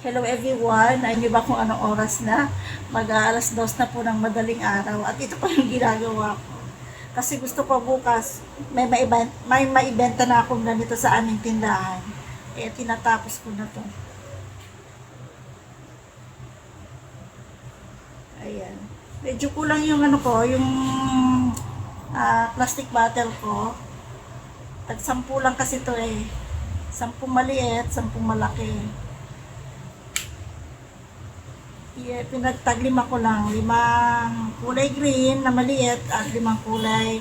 Hello everyone, ay niyo ba kung anong oras na? Mag-aalas 2 na po ng madaling araw at ito pa yung ginagawa ko. Kasi gusto ko bukas, may maibenta na akong ganito sa aming tindahan. Eh, tinatapos ko na to. Ayan. Medyo kulang yung ano ko, yung plastic bottle ko. At 10 lang kasi to eh. 10 maliit, 10 malaki. Yeah, pinagtaglima ko lang 5 kulay green na maliit at 5 kulay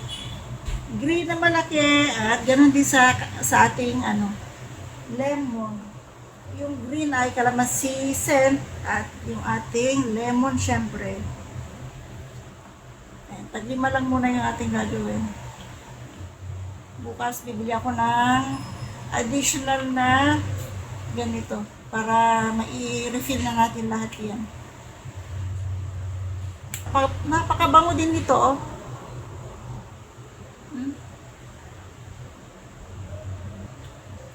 green na malaki at ganoon din sa ating lemon. Yung green ay calamansi scent at yung ating lemon syempre. Ayan, taglima lang muna yung ating gagawin. Bukas bibili ako ng additional na ganito para mai-refill na natin lahat yan. Napakabango din nito, oh.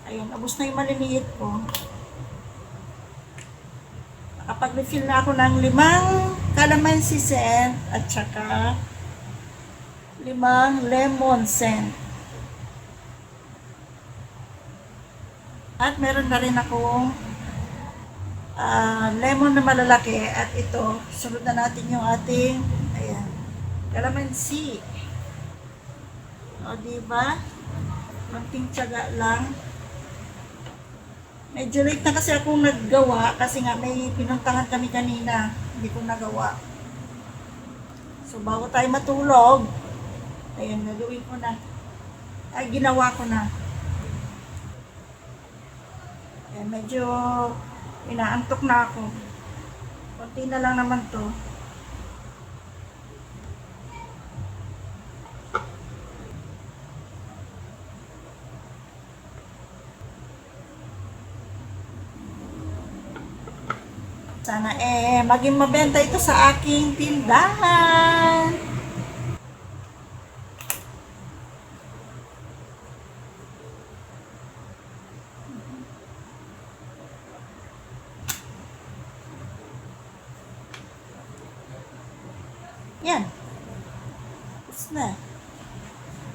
Ayun, ubos na yung maliliit ko. Nakapag-refill na ako ng 5 calamansi scent at saka 5 lemon scent. At meron na rin akong lemon na malalaki at ito, sunod na natin yung ating ayan, calamansi. O diba? Konting tiyaga lang. Medyo late na kasi akong naggawa kasi nga may pinuntahan kami kanina, hindi ko nagawa. So bago tayo matulog, ayan, nagawin ko na. Ay, ginawa ko na. Ayan, medyo inaantok na ako. Konti na lang naman to. Sana maging mabenta ito sa aking tindahan. Yan. Tapos na.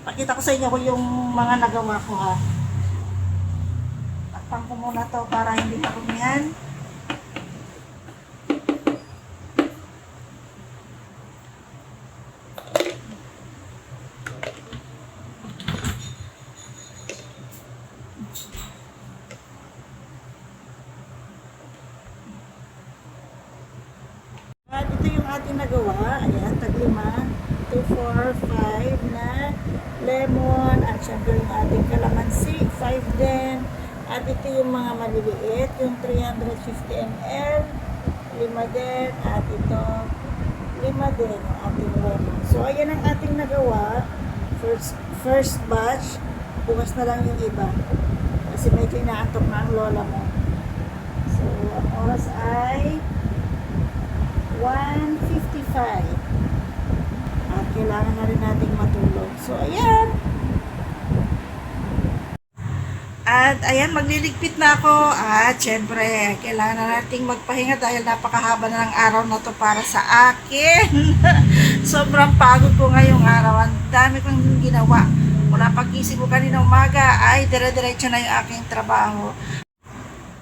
Pakita ko sa inyo kung yung mga nagawa ko ha. Takpan ko muna to para hindi marumihan. At ito yung ating nagawa. Ayan, taglima. 2, 4, 5 na lemon. At syempre yung ating calamansi. 5 din. At ito yung mga maliliit. Yung 350 ml. 5 din. At ito 5 din yung ating lemon. So, ayan ang ating nagawa. First batch. Bukas na lang yung iba. Kasi medyo inaantok na ang lola mo. So, ang oras ay 1:55 at kailangan na rin nating matulog. So, ayan. At, ayan, magliligpit na ako. At, syempre, kailangan na nating magpahinga dahil napakahaba na ng araw na to para sa akin. Sobrang pagod ko ngayong araw. Ang dami kong ginawa. Mula pag-isip ko kanina umaga, ay dire-diretso na yung aking trabaho.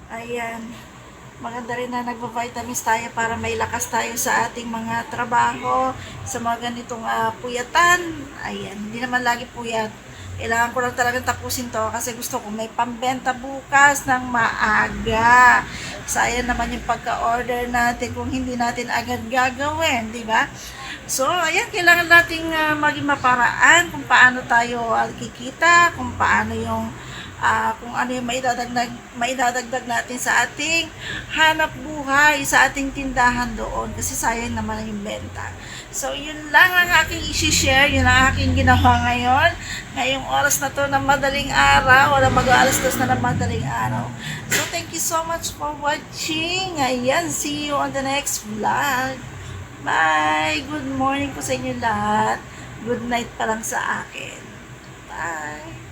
Ayan. Maganda rin na nagpa-vitamins tayo para may lakas tayo sa ating mga trabaho, sa mga ganitong puyatan. Ayan, hindi naman lagi puyat. Kailangan ko lang talagang tapusin to kasi gusto ko may pambenta bukas ng maaga. Sayang naman yung pagka-order natin kung hindi natin agad gagawin, di ba? So, ayan, kailangan nating maging maparaan kung paano tayo kikita, kung paano yung kung ano yung maidadagdag natin sa ating hanap buhay, sa ating tindahan doon. Kasi sayang naman yung benta. So, yun lang ang aking isi-share. Yun ang aking ginawa ngayon. Ngayong oras na to ng madaling araw. Wala mag-aalas na ng madaling araw. So, thank you so much for watching. Ayan, see you on the next vlog. Bye! Good morning po sa inyo lahat. Good night pa lang sa akin. Bye!